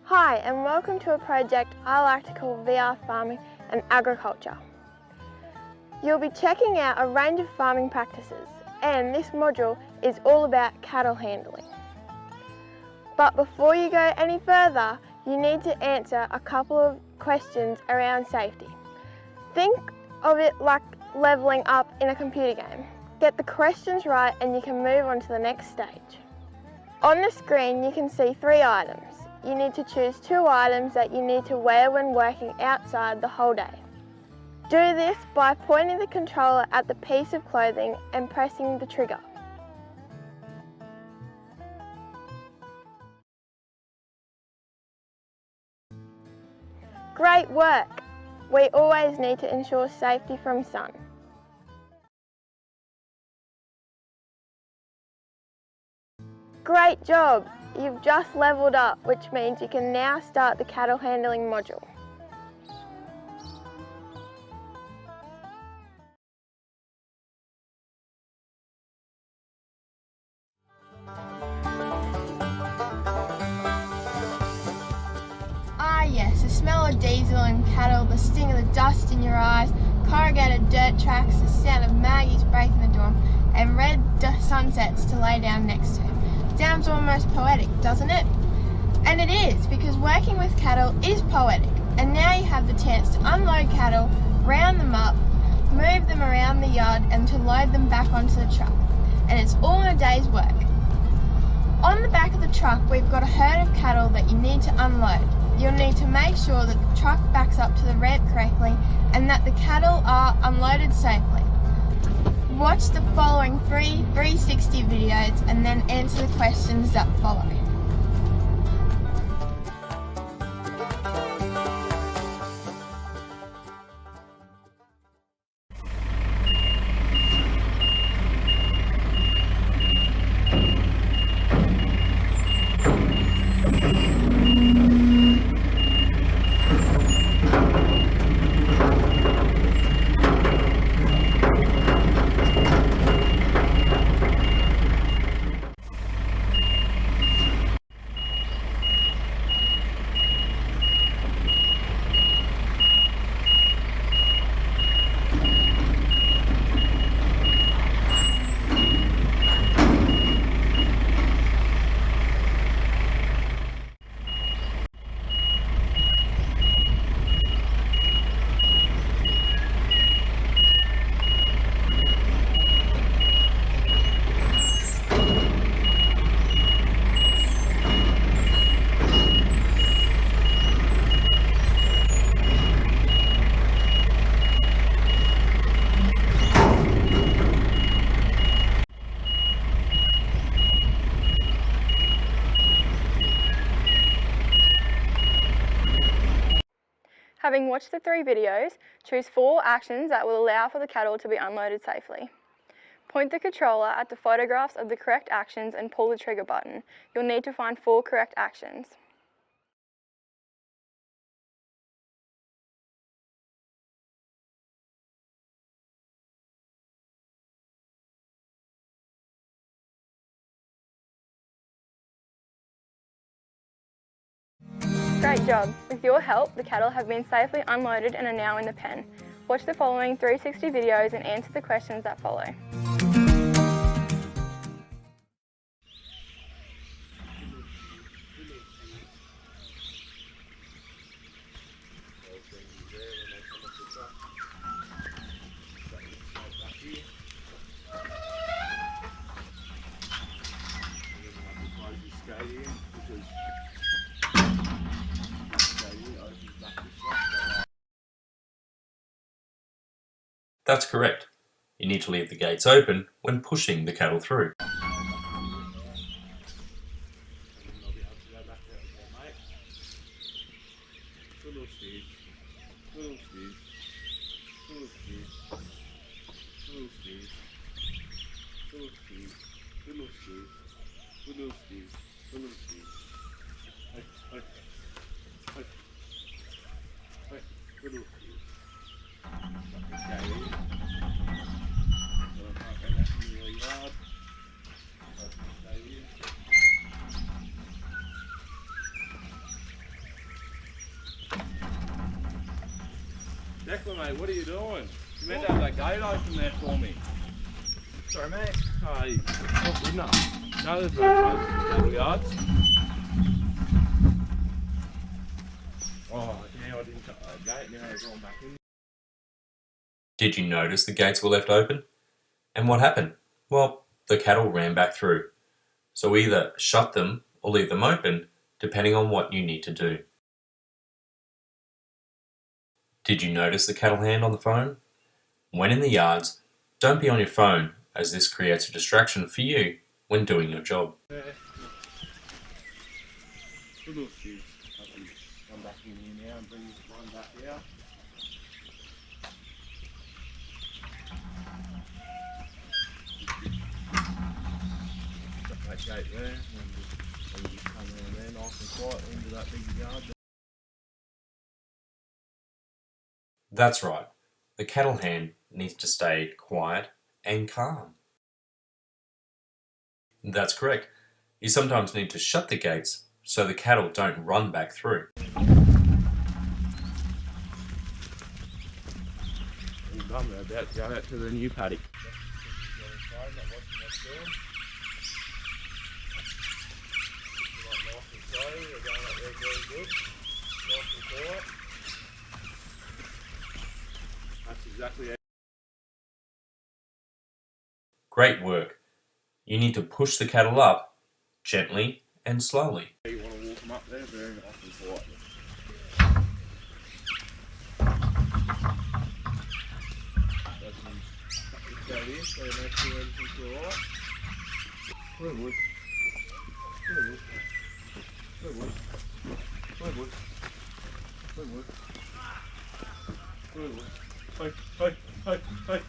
Hi and welcome to a project I like to call VR Farming and Agriculture. You'll be checking out a range of farming practices, and this module is all about cattle handling. But before you go any further, you need to answer a couple of questions around safety. Think of it like leveling up in a computer game. Get the questions right and you can move on to the next stage. On the screen you can see 3 items. You need to choose 2 items that you need to wear when working outside the whole day. Do this by pointing the controller at the piece of clothing and pressing the trigger. Great work! We always need to ensure safety from sun. Great job! You've just levelled up, which means you can now start the cattle handling module. Ah yes, the smell of diesel and cattle, the sting of the dust in your eyes, corrugated dirt tracks, the sound of Maggie's breaking the dawn, and red sunsets to lay down next to. Sounds almost poetic, doesn't it? And it is, because working with cattle is poetic, and now you have the chance to unload cattle, round them up, move them around the yard and to load them back onto the truck. And it's all in a day's work. On the back of the truck we've got a herd of cattle that you need to unload. You'll need to make sure that the truck backs up to the ramp correctly and that the cattle are unloaded safely. Watch the following 3 360 videos and then answer the questions that follow. Having watched the 3 videos, choose 4 actions that will allow for the cattle to be unloaded safely. Point the controller at the photographs of the correct actions and pull the trigger button. You'll need to find 4 correct actions. Great job! With your help, the cattle have been safely unloaded and are now in the pen. Watch the following 360 videos and answer the questions that follow. That's correct. You need to leave the gates open when pushing the cattle through. Declan, mate, what are you doing? You meant to have that gate open there for me. Sorry, mate. Hey, oh, good enough. No, there's no place in the cattle yards. Oh, now I didn't shut that gate, now they're going back in. Did you notice the gates were left open? And what happened? Well, the cattle ran back through. So either shut them or leave them open, depending on what you need to do. Did you notice the cattle hand on the phone? When in the yards, don't be on your phone, as this creates a distraction for you when doing your job. Good little shoes. I can come back in here now and bring this one back out. Got that gate there, and just come around there nice and quiet into that big yard. That's right, the cattle hand needs to stay quiet and calm. That's correct. You sometimes need to shut the gates so the cattle don't run back through. We're about to go out to the new paddock. That's exactly it. Great work. You need to push the cattle up gently and slowly. You want to walk them up there very nice and quietly. Go in, so make sure everything's alright. Redwood. Redwood. Redwood. Redwood. Redwood. Redwood. Hey, hey, hey, hey.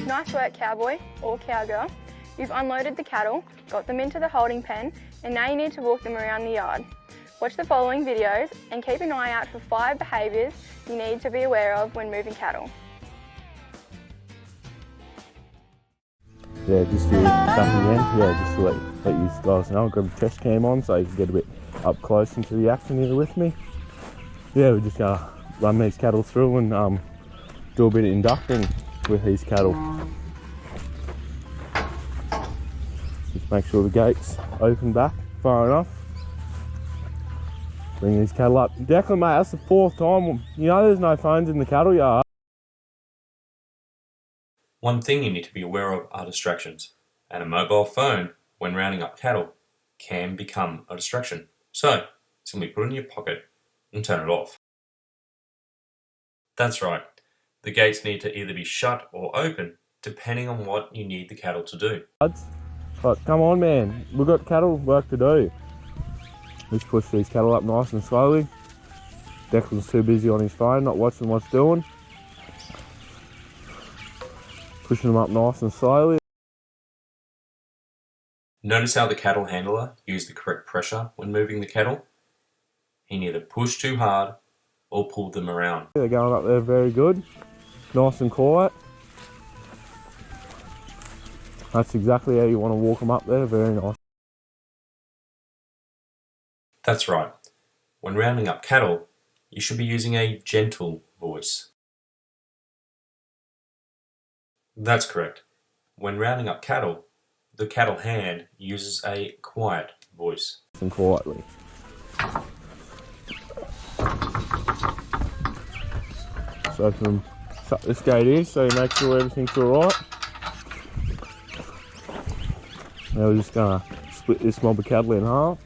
Nice work, cowboy or cowgirl. You've unloaded the cattle, got them into the holding pen, and now you need to walk them around the yard. Watch the following videos and keep an eye out for 5 behaviours you need to be aware of when moving cattle. Yeah, just to back again, yeah, just to let you guys know, grab the chest cam on so you can get a bit up close into the action here with me. Yeah, we're just gonna run these cattle through and do a bit of inducting with these cattle. Just make sure the gate's open back far enough. Bring these cattle up. Declan, mate, that's the 4th time. You know there's no phones in the cattle yard. One thing you need to be aware of are distractions, and a mobile phone, when rounding up cattle, can become a distraction. So, simply put it in your pocket and turn it off. That's right, the gates need to either be shut or open, depending on what you need the cattle to do. But come on, man, we've got cattle work to do. Let's push these cattle up nice and slowly. Declan's too busy on his phone, not watching what's doing. Pushing them up nice and slowly. Notice how the cattle handler used the correct pressure when moving the cattle. He neither pushed too hard or pulled them around. They're going up there very good, nice and quiet. That's exactly how you want to walk them up there, very nice. That's right. When rounding up cattle, you should be using a gentle voice. That's correct. When rounding up cattle, the cattle hand uses a quiet voice. And quietly. So from shut this gate here so you make sure everything's alright. Now we're just gonna split this mob of cattle in half.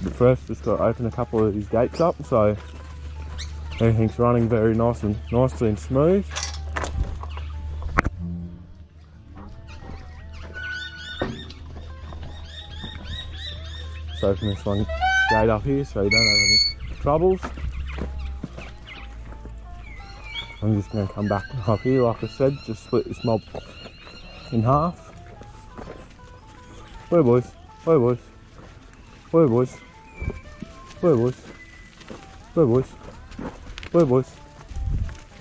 But first just gotta open a couple of these gates up so everything's running very nicely and smooth. Just open this one gate up here so you don't have any troubles. I'm just going to come back up here, like I said, just split this mob in half. Where boys? Where boys? Where boys? Where boys? Where boys? Where boys?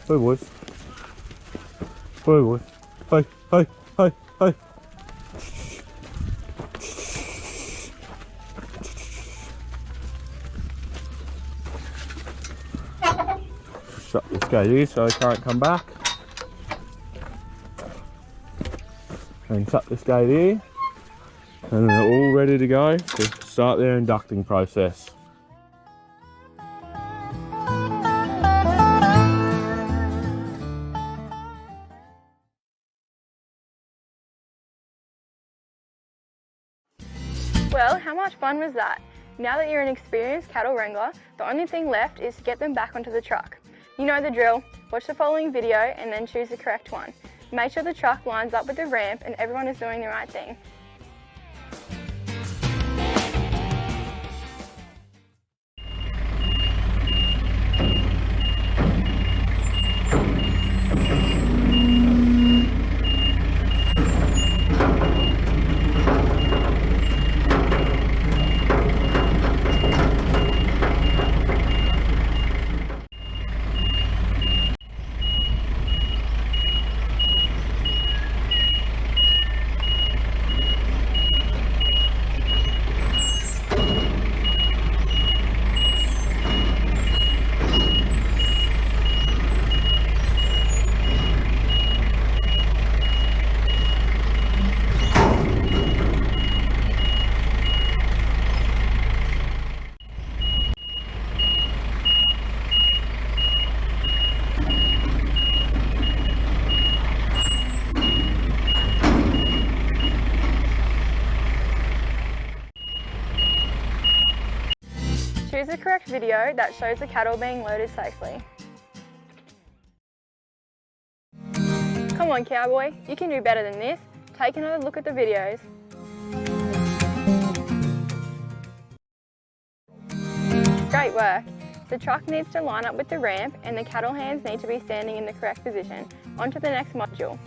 Where boys? Where boys? Hey, hey, hey, hey. Shut this gate here so they can't come back. And shut this gate here. And they're all ready to go to start their inducting process. Well, how much fun was that? Now that you're an experienced cattle wrangler, the only thing left is to get them back onto the truck. You know the drill. Watch the following video and then choose the correct one. Make sure the truck lines up with the ramp and everyone is doing the right thing. Choose the correct video that shows the cattle being loaded safely. Come on cowboy, you can do better than this. Take another look at the videos. Great work. The truck needs to line up with the ramp and the cattle hands need to be standing in the correct position. On to the next module.